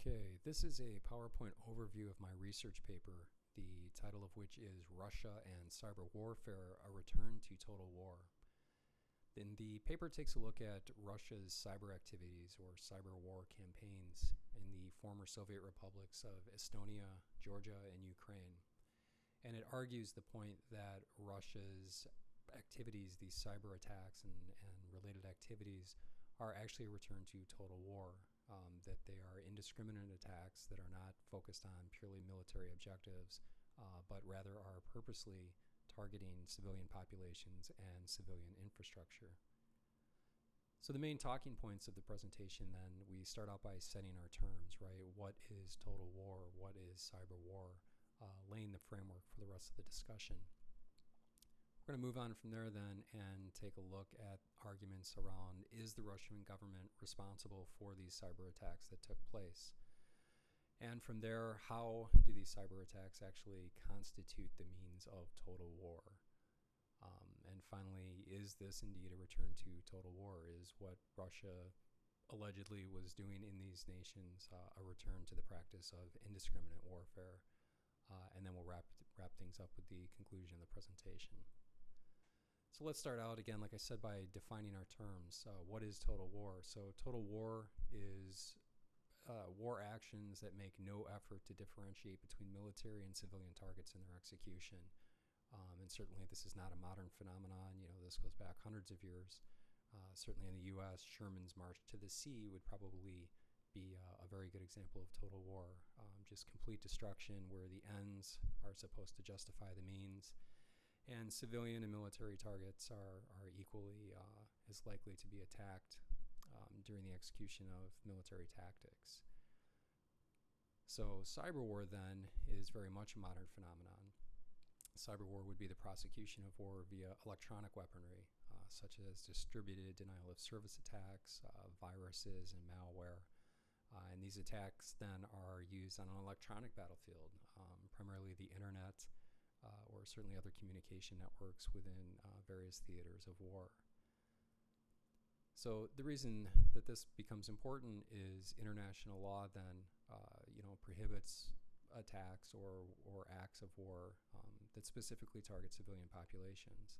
Okay, this is a PowerPoint overview of my research paper, the title of which is Russia and Cyber Warfare, A Return to Total War. Then the paper takes a look at Russia's cyber activities or cyber war campaigns in the former Soviet republics of Estonia, Georgia, and Ukraine. And it argues the point that Russia's activities, these cyber attacks and related activities, are actually a return to total war. That they are indiscriminate attacks that are not focused on purely military objectives, but rather are purposely targeting civilian populations and civilian infrastructure. So the main talking points of the presentation then, we start out by setting our terms, right? What is total war? What is cyber war? Laying the framework for the rest of the discussion. We're going to move on from there then and take a look at arguments around, is the Russian government responsible for these cyber attacks that took place? And from there, how do these cyber attacks actually constitute the means of total war? And finally, is this indeed a return to total war? Is what Russia allegedly was doing in these nations a return to the practice of indiscriminate warfare? And then we'll wrap things up with the conclusion of the presentation. So let's start out again, like I said, by defining our terms. What is total war? So total war is war actions that make no effort to differentiate between military and civilian targets in their execution. And certainly this is not a modern phenomenon. You know, this goes back hundreds of years. Certainly in the U.S., Sherman's March to the Sea would probably be a very good example of total war. Just complete destruction where the ends are supposed to justify the means. And civilian and military targets are equally as likely to be attacked during the execution of military tactics. So cyber war then is very much a modern phenomenon. Cyber war would be the prosecution of war via electronic weaponry, such as distributed denial of service attacks, viruses, and malware. And these attacks then are used on an electronic battlefield, primarily the internet, or certainly other communication networks within various theaters of war. So the reason that this becomes important is international law then prohibits attacks or acts of war that specifically target civilian populations.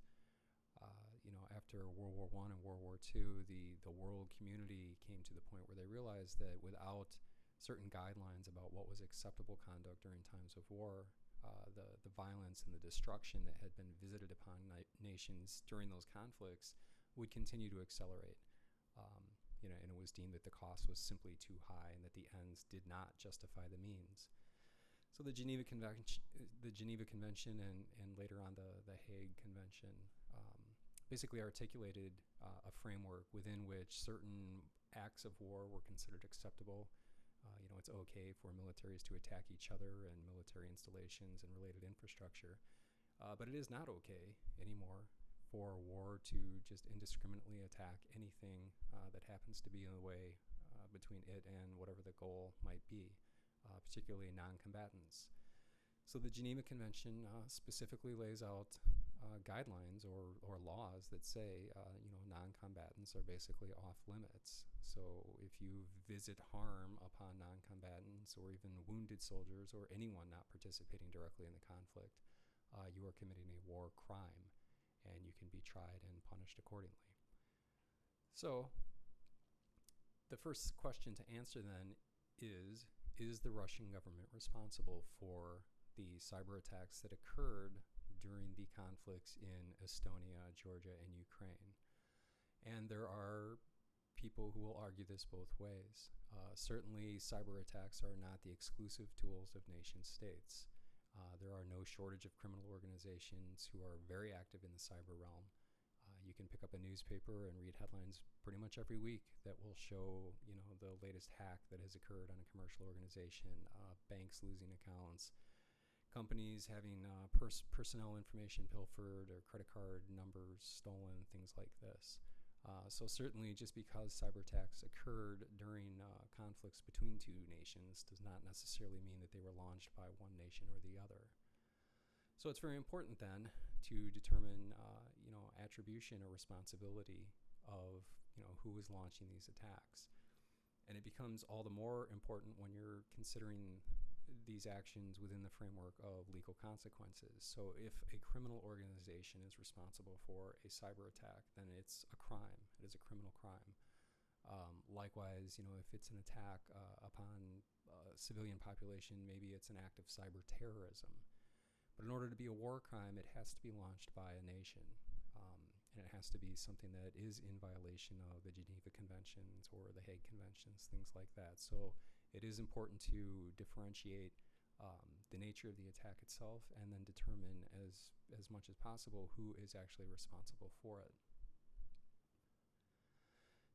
After World War I and World War II, the world community came to the point where they realized that without certain guidelines about what was acceptable conduct during times of war, the violence and the destruction that had been visited upon nations during those conflicts would continue to accelerate. And it was deemed that the cost was simply too high and that the ends did not justify the means. So the Geneva Convention and later on the Hague Convention basically articulated a framework within which certain acts of war were considered acceptable. It's okay for militaries to attack each other and military installations and related infrastructure, but it is not okay anymore for war to just indiscriminately attack anything that happens to be in the way between it and whatever the goal might be, particularly non-combatants. So the Geneva Convention specifically lays out guidelines or laws that say, non-combatants are basically off limits. So if you visit harm upon non-combatants or even wounded soldiers or anyone not participating directly in the conflict, you are committing a war crime, and you can be tried and punished accordingly. So the first question to answer then is the Russian government responsible for the cyber attacks that occurred during the conflicts in Estonia, Georgia, and Ukraine? And there are people who will argue this both ways. Certainly, cyber attacks are not the exclusive tools of nation states. There are no shortage of criminal organizations who are very active in the cyber realm. You can pick up a newspaper and read headlines pretty much every week that will show, the latest hack that has occurred on a commercial organization, banks losing accounts, companies having personnel information pilfered or credit card numbers stolen, things like this. So certainly just because cyber attacks occurred during conflicts between two nations does not necessarily mean that they were launched by one nation or the other. So it's very important then to determine attribution or responsibility of who is launching these attacks. And it becomes all the more important when you're considering these actions within the framework of legal consequences. So if a criminal organization is responsible for a cyber attack, then it's a crime. It is a criminal crime. Likewise, if it's an attack upon civilian population, maybe it's an act of cyber terrorism. But in order to be a war crime, it has to be launched by a nation. And it has to be something that is in violation of the Geneva Conventions or the Hague Conventions, things like that. So it is important to differentiate the nature of the attack itself and then determine as much as possible who is actually responsible for it.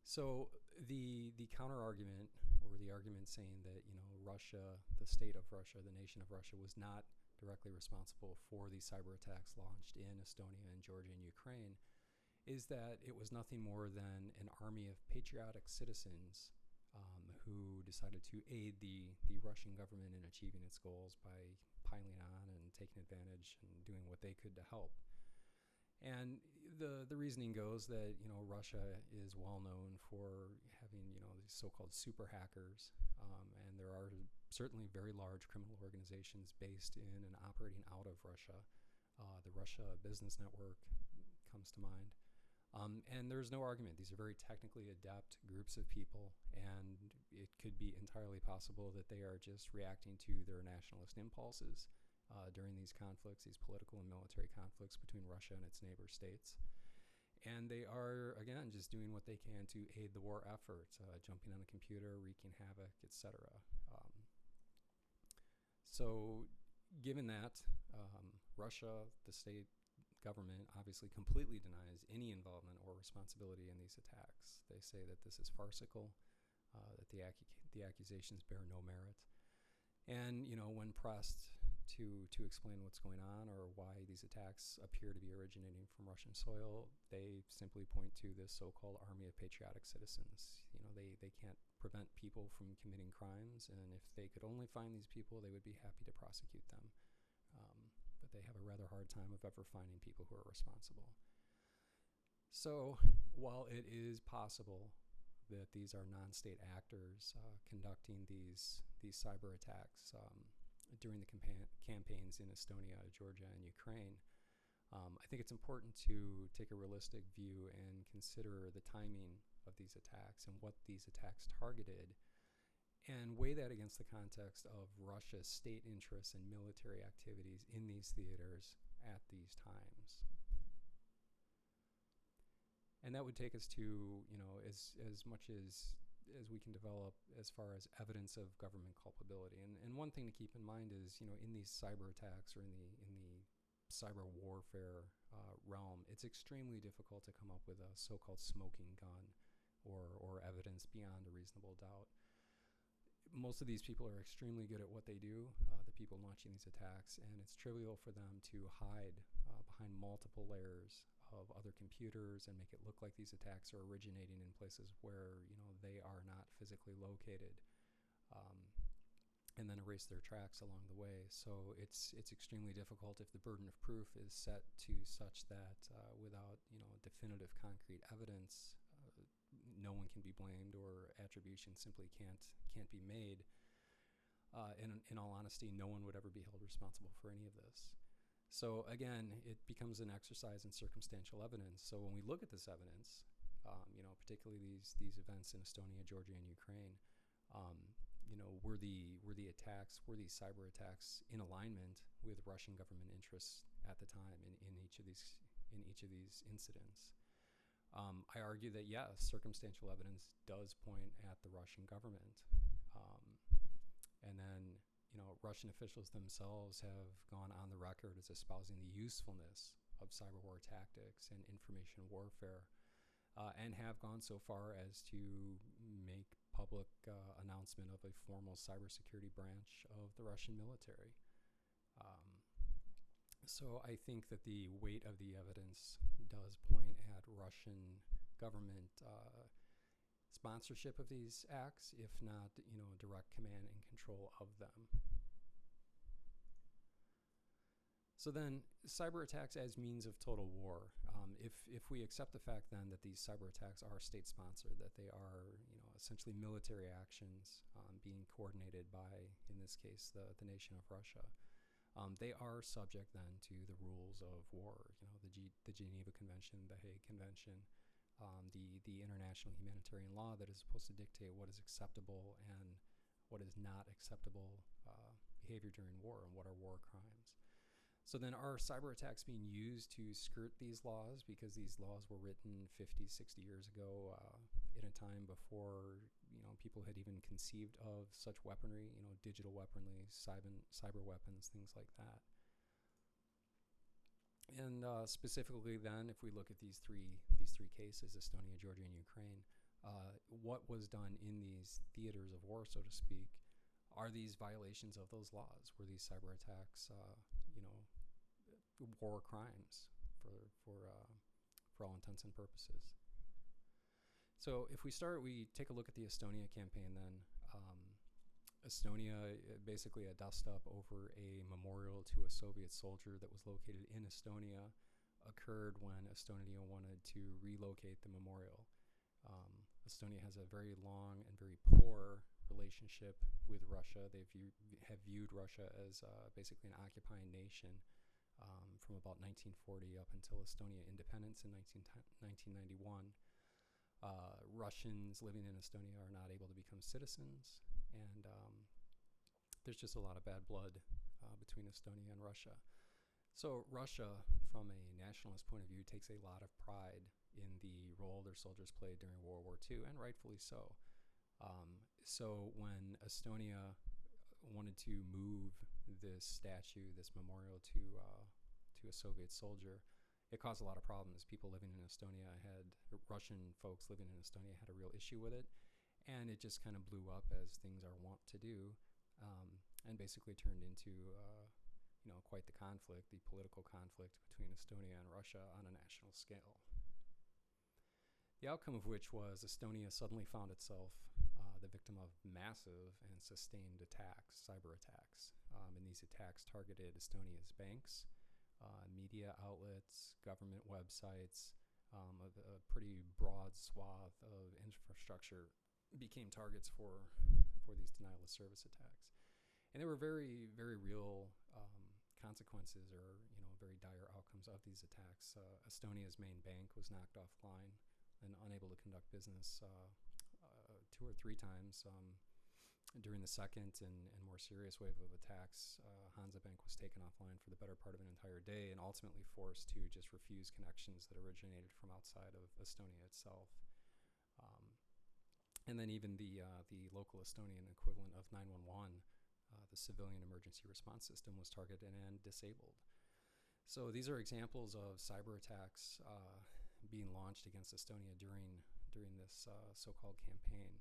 So the counter argument, or the argument saying that Russia, the state of Russia, the nation of Russia, was not directly responsible for these cyber attacks launched in Estonia and Georgia and Ukraine, is that it was nothing more than an army of patriotic citizens who decided to aid the Russian government in achieving its goals by piling on and taking advantage and doing what they could to help. And the reasoning goes that Russia is well known for having these so-called super hackers, and there are certainly very large criminal organizations based in and operating out of Russia. The Russia Business Network comes to mind, and there's no argument. These are very technically adept groups of people, and it could be entirely possible that they are just reacting to their nationalist impulses during these conflicts, these political and military conflicts between Russia and its neighbor states. And they are, again, just doing what they can to aid the war effort, jumping on a computer, wreaking havoc, etc. So given that, Russia, the state government, obviously completely denies any involvement or responsibility in these attacks. They say that this is farcical, that the accusations bear no merit. And, when pressed to explain what's going on or why these attacks appear to be originating from Russian soil, they simply point to this so-called army of patriotic citizens. They can't prevent people from committing crimes, and if they could only find these people, they would be happy to prosecute them. But they have a rather hard time of ever finding people who are responsible. So while it is possible that these are non-state actors conducting these cyber attacks during the campaigns in Estonia, Georgia, and Ukraine, I think it's important to take a realistic view and consider the timing of these attacks and what these attacks targeted, and weigh that against the context of Russia's state interests and military activities in these theaters at these times. And that would take us to, as much as we can develop as far as evidence of government culpability. And one thing to keep in mind is, in these cyber attacks or in the cyber warfare realm, it's extremely difficult to come up with a so-called smoking gun or evidence beyond a reasonable doubt. Most of these people are extremely good at what they do, the people launching these attacks, and it's trivial for them to hide behind multiple layers of other computers and make it look like these attacks are originating in places where they are not physically located, and then erase their tracks along the way. So it's extremely difficult if the burden of proof is set to such that without definitive concrete evidence, no one can be blamed, or attribution simply can't be made. In all honesty, no one would ever be held responsible for any of this. So again, it becomes an exercise in circumstantial evidence. So when we look at this evidence, particularly these events in Estonia, Georgia, and Ukraine, were the attacks, were these cyber attacks in alignment with Russian government interests at the time in each of these incidents? I argue that yes, circumstantial evidence does point at the Russian government, and then Russian officials themselves have gone on the record as espousing the usefulness of cyber war tactics and information warfare, and have gone so far as to make public announcement of a formal cybersecurity branch of the Russian military. So I think that the weight of the evidence does point at Russian government sponsorship of these acts, if not, direct command and control of them. So then, cyber attacks as means of total war. If we accept the fact then that these cyber attacks are state-sponsored, that they are essentially military actions being coordinated by, in this case, the nation of Russia, they are subject then to the rules of war. The Geneva Convention, the Hague Convention, the international humanitarian law that is supposed to dictate what is acceptable and what is not acceptable behavior during war and what are war crimes. So then are cyber attacks being used to skirt these laws because these laws were written 50, 60 years ago in a time before people had even conceived of such weaponry, digital weaponry, cyber weapons, things like that. And specifically then, if we look at these three cases, Estonia, Georgia, and Ukraine, what was done in these theaters of war, so to speak, are these violations of those laws? Were these cyber attacks, war crimes for all intents and purposes? So if we take a look at the Estonia campaign then. Estonia, basically a dust-up over a memorial to a Soviet soldier that was located in Estonia, occurred when Estonia wanted to relocate the memorial. Estonia has a very long and very poor relationship with Russia. They have viewed Russia as basically an occupying nation from about 1940 up until Estonia independence in 1991. Russians living in Estonia are not able to become citizens, and there's just a lot of bad blood between Estonia and Russia. So Russia, from a nationalist point of view, takes a lot of pride in the role their soldiers played during World War II, and rightfully so. So when Estonia wanted to move this statue, this memorial to a Soviet soldier, it caused a lot of problems. People living in Estonia Russian folks living in Estonia had a real issue with it, and it just kind of blew up as things are wont to do, and basically turned into quite the conflict, the political conflict between Estonia and Russia on a national scale. The outcome of which was Estonia suddenly found itself the victim of massive and sustained attacks, cyber attacks, and these attacks targeted Estonia's banks, media outlets, government websites, a pretty broad swath of infrastructure became targets for these denial of service attacks. And there were very, very real consequences or very dire outcomes of these attacks. Estonia's main bank was knocked offline and unable to conduct business 2 or 3 times. During the second and more serious wave of attacks, Hansa Bank was taken offline for the better part of an entire day and ultimately forced to just refuse connections that originated from outside of Estonia itself. And then even the local Estonian equivalent of 911, the civilian emergency response system, was targeted and disabled. So these are examples of cyber attacks being launched against Estonia during this so-called campaign.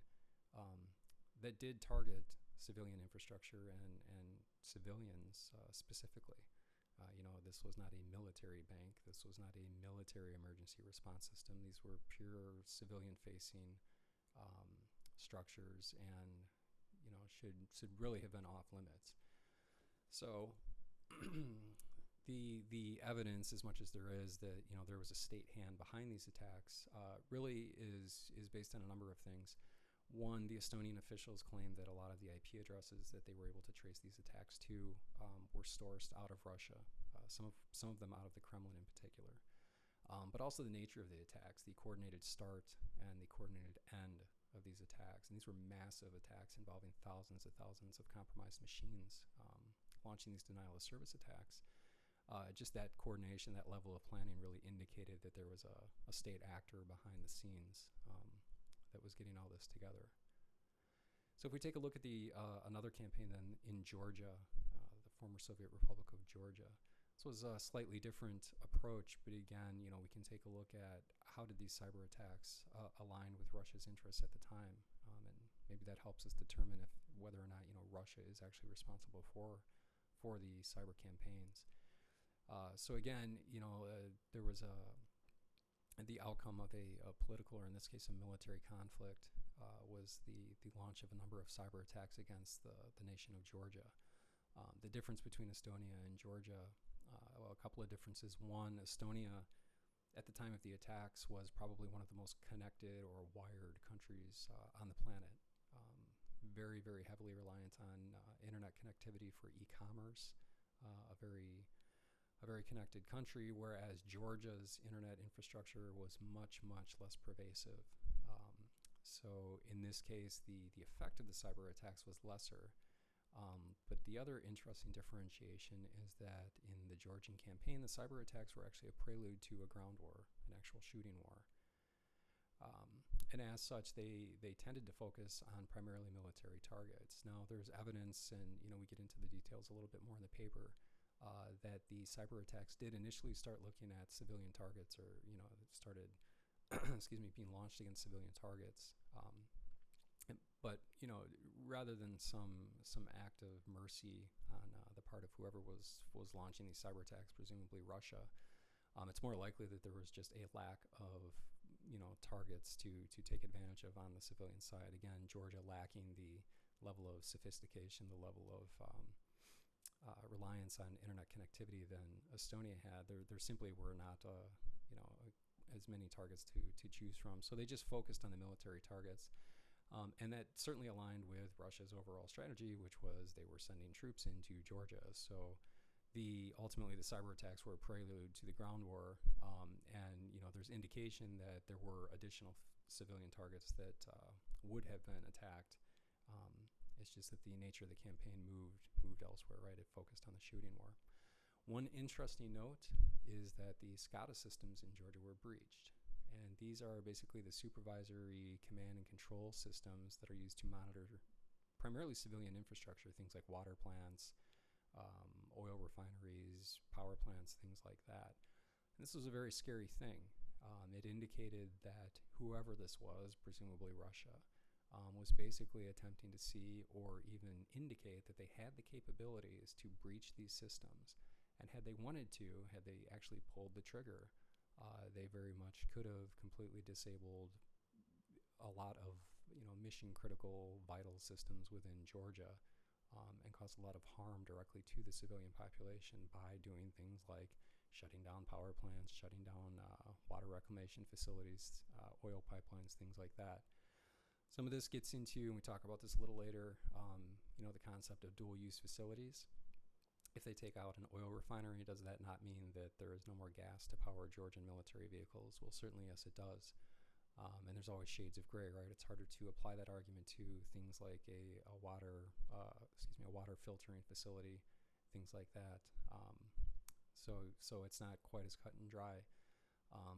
That did target civilian infrastructure and civilians specifically. This was not a military bank. This was not a military emergency response system. These were pure civilian-facing structures, and should really have been off limits. So the evidence, as much as there is that there was a state hand behind these attacks, really is based on a number of things. One, the Estonian officials claimed that a lot of the IP addresses that they were able to trace these attacks to were sourced out of Russia, some of them out of the Kremlin in particular. But also the nature of the attacks, the coordinated start and the coordinated end of these attacks. And these were massive attacks involving thousands of compromised machines launching these denial of service attacks. Just that coordination, that level of planning really indicated that there was a state actor behind the scenes that was getting all this together. So if we take a look at another campaign then in Georgia, the former Soviet Republic of Georgia, this was a slightly different approach, but again, we can take a look at how did these cyber attacks align with Russia's interests at the time, and maybe that helps us determine whether or not Russia is actually responsible for the cyber campaigns. So again, there was the outcome of a political, or in this case a military conflict, was the launch of a number of cyber attacks against the nation of Georgia. The difference between Estonia and Georgia Well, a couple of differences. One, Estonia at the time of the attacks was probably one of the most connected or wired countries on the planet. Very, very heavily reliant on internet connectivity for e-commerce. A very connected country, whereas Georgia's internet infrastructure was much, much less pervasive. So in this case, the effect of the cyber attacks was lesser. But the other interesting differentiation is that in the Georgian campaign, the cyber attacks were actually a prelude to a ground war, an actual shooting war. And as such, they tended to focus on primarily military targets. Now, there's evidence, and we get into the details a little bit more in the paper, that the cyber attacks did initially start looking at civilian targets, or started, being launched against civilian targets. But rather than some act of mercy on the part of whoever was launching these cyber attacks, presumably Russia, it's more likely that there was just a lack of targets to take advantage of on the civilian side. Again, Georgia lacking the level of sophistication, the level of reliance on internet connectivity than Estonia had. There simply were not as many targets to choose from. So they just focused on the military targets. And that certainly aligned with Russia's overall strategy, which was they were sending troops into Georgia. So ultimately the cyber attacks were a prelude to the ground war. And there's indication that there were additional civilian targets that would have been attacked. It's just that the nature of the campaign moved elsewhere, right? It focused on the shooting war. One interesting note is that the SCADA systems in Georgia were breached. And these are basically the supervisory command and control systems that are used to monitor primarily civilian infrastructure, things like water plants, oil refineries, power plants, things like that. And this was a very scary thing. It indicated that whoever this was, presumably Russia, was basically attempting to see or even indicate that they had the capabilities to breach these systems. And had they wanted to, had they actually pulled the trigger, they very much could have completely disabled a lot of mission critical vital systems within Georgia, and caused a lot of harm directly to the civilian population by doing things like shutting down power plants, shutting down water reclamation facilities, oil pipelines, things like that. Some of this gets into, and we talk about this a little later, the concept of dual use facilities. If they take out an oil refinery, does that not mean that there is no more gas to power Georgian military vehicles? Well, certainly, yes, it does. And there's always shades of gray, right? It's harder to apply that argument to things like a water filtering facility, things like that. So it's not quite as cut and dry.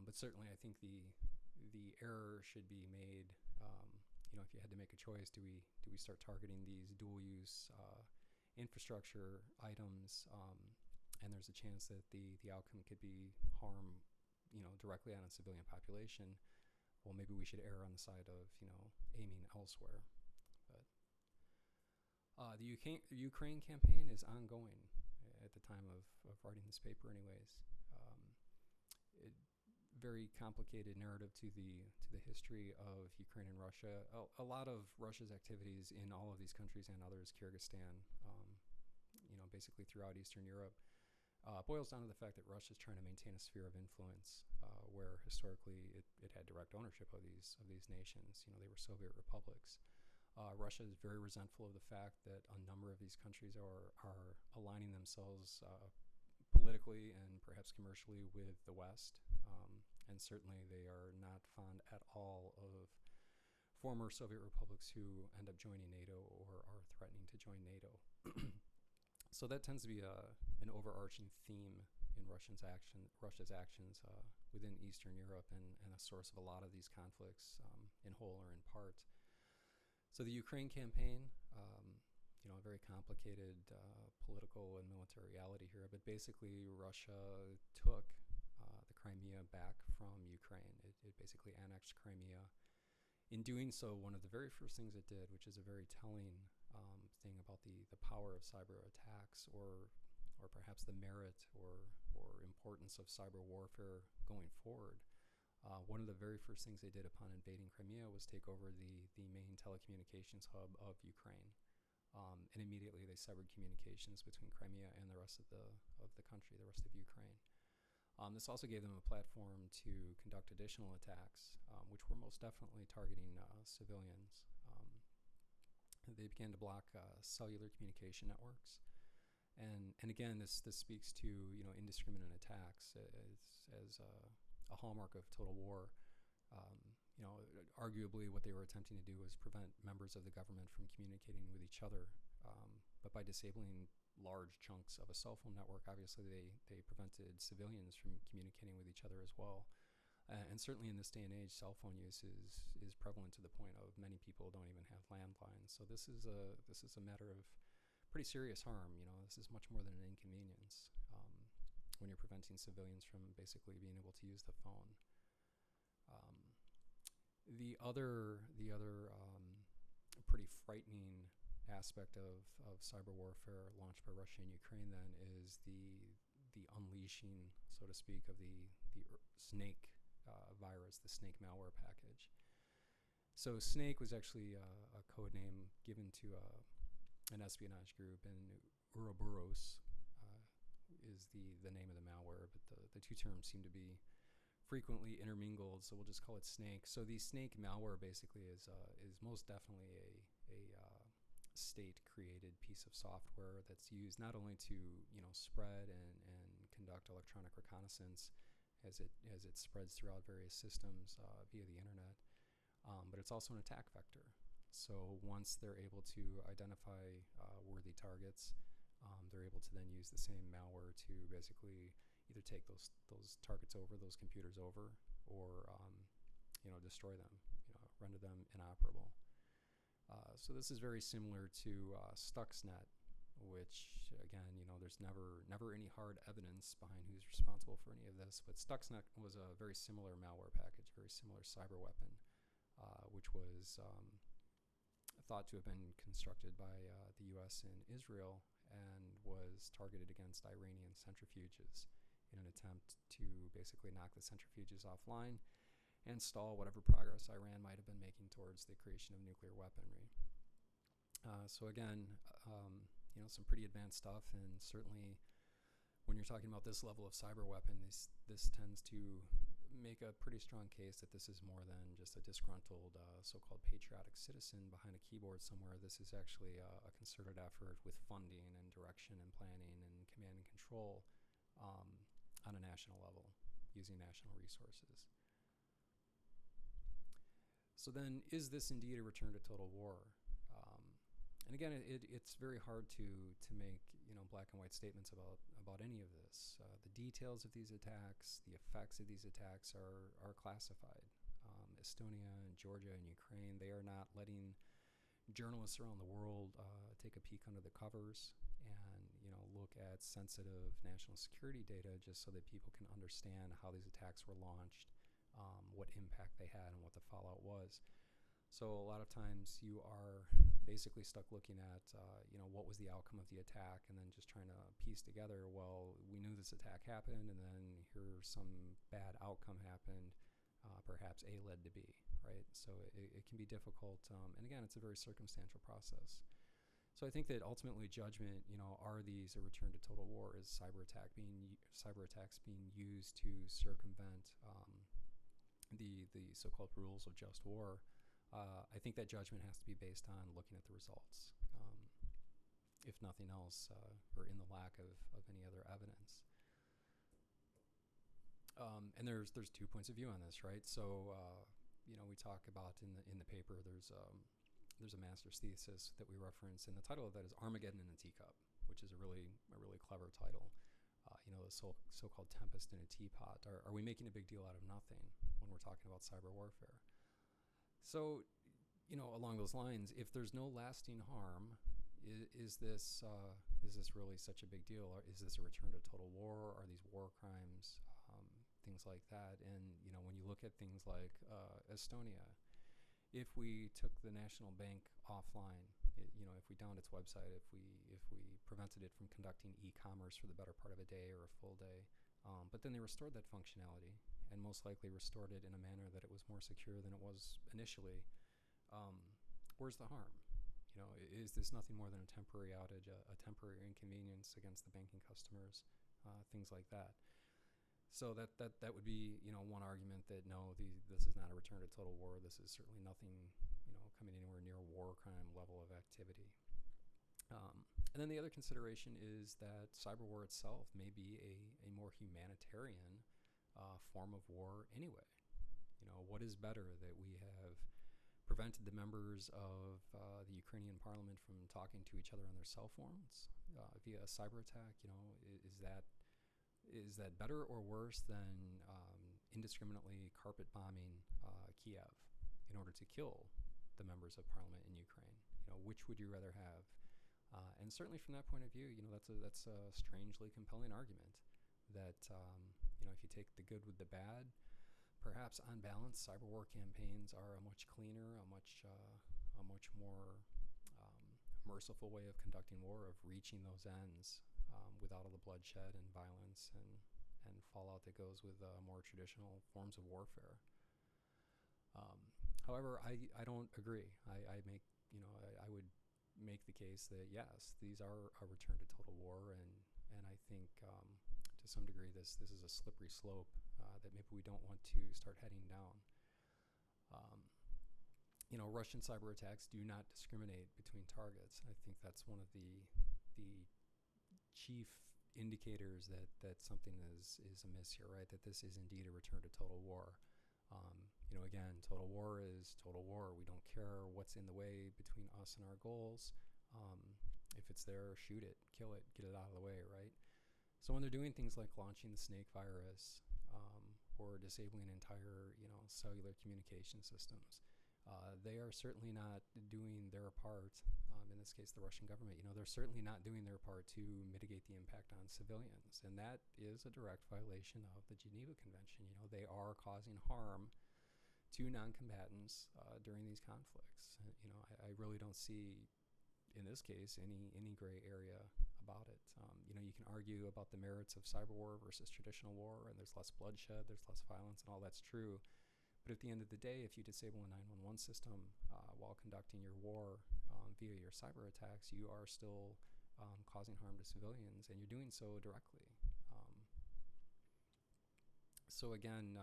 But certainly, I think the error should be made. If you had to make a choice, do we start targeting these dual use infrastructure items, and there's a chance that the outcome could be harm, directly on a civilian population? Well, maybe we should err on the side of, aiming elsewhere. But the Ukraine campaign is ongoing at the time of writing this paper anyways. Very complicated narrative to the history of Ukraine and Russia. A lot of Russia's activities in all of these countries and others, Kyrgyzstan, basically throughout Eastern Europe, boils down to the fact that Russia is trying to maintain a sphere of influence, where historically it had direct ownership of these nations. They were Soviet republics. Russia is very resentful of the fact that a number of these countries are aligning themselves politically and perhaps commercially with the West. And certainly they are not fond at all of former Soviet republics who end up joining NATO or are threatening to join NATO. So that tends to be an overarching theme in Russia's actions within Eastern Europe, and a source of a lot of these conflicts, in whole or in part. So the Ukraine campaign, a very complicated political and military reality here, but basically Russia took the Crimea back from Ukraine. It basically annexed Crimea. In doing so, one of the very first things it did, which is a very telling thing about the power of cyber attacks, or perhaps the merit or importance of cyber warfare going forward, one of the very first things they did upon invading Crimea was take over the main telecommunications hub of Ukraine. and immediately they severed communications between Crimea and the rest of the country, the rest of Ukraine. This also gave them a platform to conduct additional attacks, which were most definitely targeting civilians. They began to block cellular communication networks, and again, this speaks to indiscriminate attacks as a hallmark of total war. Arguably, what they were attempting to do was prevent members of the government from communicating with each other, but by disabling large chunks of a cell phone network, obviously they prevented civilians from communicating with each other as well. And certainly in this day and age, cell phone use is prevalent to the point of many people don't even have landlines. So this is a matter of pretty serious harm. This is much more than an inconvenience when you're preventing civilians from basically being able to use the phone. The other pretty frightening aspect of cyber warfare launched by Russia and Ukraine then is the unleashing, so to speak, of the snake virus, the snake malware package. So snake was actually a code name given to an espionage group, and Ouroboros is the name of the malware, but the two terms seem to be frequently intermingled, so we'll just call it snake. So the snake malware basically is most definitely a state-created piece of software that's used not only to spread and conduct electronic reconnaissance as it spreads throughout various systems via the internet, but it's also an attack vector. So once they're able to identify worthy targets, they're able to then use the same malware to basically either take those targets over, those computers over, or destroy them, render them inoperable. So this is very similar to Stuxnet, which again, there's never any hard evidence behind who's responsible for any of this. But Stuxnet was a very similar malware package, very similar cyber weapon, which was thought to have been constructed by the U.S. and Israel and was targeted against Iranian centrifuges in an attempt to basically knock the centrifuges offline and stall whatever progress Iran might have been making towards the creation of nuclear weaponry. So again, some pretty advanced stuff, and certainly when you're talking about this level of cyber weapon, this tends to make a pretty strong case that this is more than just a disgruntled so-called patriotic citizen behind a keyboard somewhere. This is actually a concerted effort with funding and direction and planning and command and control on a national level using national resources. So then, is this indeed a return to total war? And again, it's very hard to make black and white statements about any of this. The details of these attacks, the effects of these attacks are classified. Estonia and Georgia and Ukraine, they are not letting journalists around the world take a peek under the covers and look at sensitive national security data just so that people can understand how these attacks were launched, what impact they had, and what the fallout was. So a lot of times you are basically stuck looking at what was the outcome of the attack, and then just trying to piece together, well, we knew this attack happened, and then here some bad outcome happened. Perhaps A led to B, right? So it can be difficult, and again, it's a very circumstantial process. So I think that ultimately judgment, are these a return to total war? Is cyber attacks being used to circumvent the so-called rules of just war? I think that judgment has to be based on looking at the results, if nothing else, or in the lack of any other evidence. And there's 2 points of view on this, right? So we talk about in the paper, there's a master's thesis that we reference, and the title of that is Armageddon in a Teacup, which is a really clever title. The so-called tempest in a teapot. Are we making a big deal out of nothing when we're talking about cyber warfare? So, along those lines, if there's no lasting harm, is this really such a big deal? Or is this a return to total war? Are these war crimes? Things like that. And when you look at things like Estonia, if we took the national bank offline, if we downed its website, if we prevented it from conducting e-commerce for the better part of a day or a full day, but then they restored that functionality and most likely restored it in a manner that it was more secure than it was initially, where's the harm? is this nothing more than a temporary outage, a temporary inconvenience against the banking customers, things like that. So that would be, you know, one argument that no, this is not a return to total war. This is certainly nothing, you know, coming anywhere near war crime level of activity. And then the other consideration is that cyber war itself may be a more humanitarian form of war anyway. You know, what is better, that we have prevented the members of the Ukrainian parliament from talking to each other on their cell phones via a cyber attack? You know, is that better or worse than indiscriminately carpet bombing Kiev in order to kill the members of parliament in Ukraine? You know, which would you rather have? And certainly from that point of view, you know, that's a strangely compelling argument that, you know, if you take the good with the bad, perhaps on balance, cyber war campaigns are a much cleaner, a much more merciful way of conducting war, of reaching those ends without all the bloodshed and violence and fallout that goes with more traditional forms of warfare. However, I don't agree. I would make the case that yes, these are a return to total war, and I think to some degree this is a slippery slope that maybe we don't want to start heading down. You know, Russian cyber attacks do not discriminate between targets. I think that's one of the chief indicators that something is amiss here, right? That this is indeed a return to total war. You know, again, total war is total war. We don't care what's in the way between us and our goals. If it's there, shoot it, kill it, get it out of the way, right? So when they're doing things like launching the snake virus or disabling entire, you know, cellular communication systems, they are certainly not doing their part. In this case, the Russian government, you know, they're certainly not doing their part to mitigate the impact on civilians, and that is a direct violation of the Geneva Convention. You know, they are causing harm to non-combatants during these conflicts. You know, I really don't see, in this case, any gray area about it. You know, you can argue about the merits of cyber war versus traditional war, and there's less bloodshed, there's less violence, and all that's true. But at the end of the day, if you disable a 911 system while conducting your war via your cyber attacks, you are still causing harm to civilians, and you're doing so directly. So again,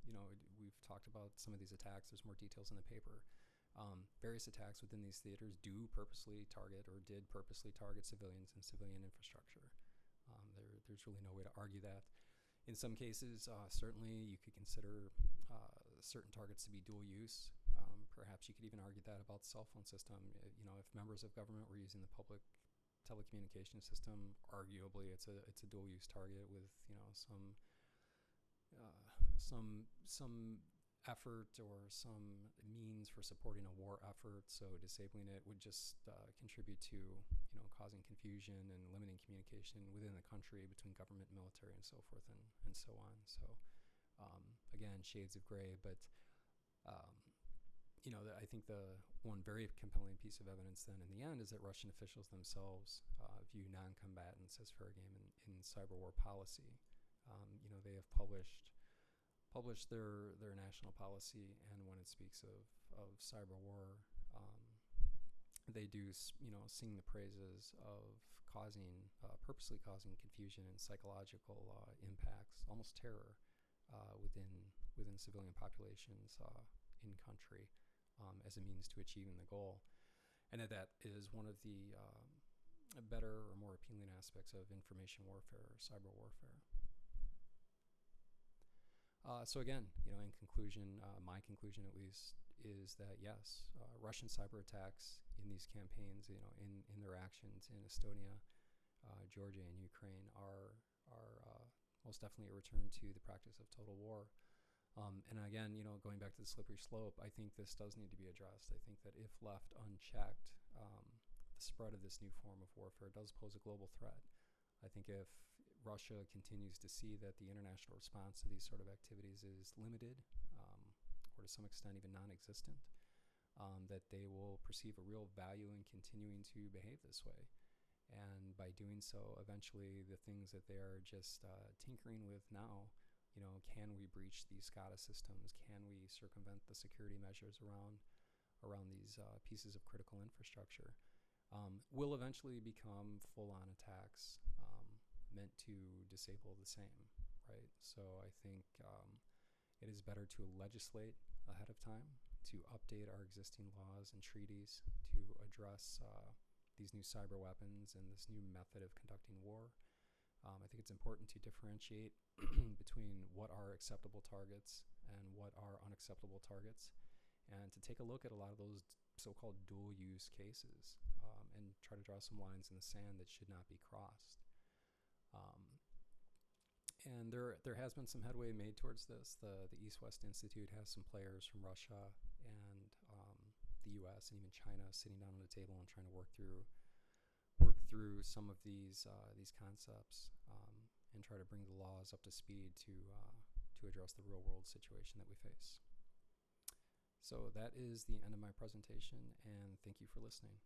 you know, we've talked about some of these attacks. There's more details in the paper. Various attacks within these theaters do purposely target, or did purposely target, civilians and civilian infrastructure. There's really no way to argue that. In some cases, certainly you could consider certain targets to be dual use. Perhaps you could even argue that about the cell phone system. You know, if members of government were using the public telecommunication system, arguably it's a dual use target with, you know, some effort or some means for supporting a war effort. So disabling it would just contribute to, you know, causing confusion and limiting communication within the country between government, military, and so forth, and so on. So again, shades of gray, but you know, I think the one very compelling piece of evidence then in the end is that Russian officials themselves view non-combatants as fair game in cyber war policy. You know, they have published their national policy, and when it speaks of cyber war, they do, you know, sing the praises of purposely causing confusion and psychological impacts, almost terror, within civilian populations in country as a means to achieving the goal, and that is one of the better or more appealing aspects of information warfare or cyber warfare. So again, you know, in conclusion, my conclusion at least is that yes, Russian cyber attacks in these campaigns, you know, in their actions in Estonia, Georgia, and Ukraine are most definitely a return to the practice of total war. And again, you know, going back to the slippery slope, I think this does need to be addressed. I think that if left unchecked, the spread of this new form of warfare does pose a global threat. I think if Russia continues to see that the international response to these sort of activities is limited, or to some extent even non-existent, that they will perceive a real value in continuing to behave this way. And by doing so, eventually the things that they are just tinkering with now, you know, can we breach these SCADA systems? Can we circumvent the security measures around these pieces of critical infrastructure? will eventually become full-on attacks meant to disable the same, right? So I think it is better to legislate ahead of time, to update our existing laws and treaties to address these new cyber weapons and this new method of conducting war. I think it's important to differentiate between what are acceptable targets and what are unacceptable targets, and to take a look at a lot of those so-called dual-use cases and try to draw some lines in the sand that should not be crossed. And there has been some headway made towards this. The East-West Institute has some players from Russia and the U.S. and even China sitting down at a table and trying to work through some of these concepts and try to bring the laws up to speed to address the real-world situation that we face. So that is the end of my presentation, and thank you for listening.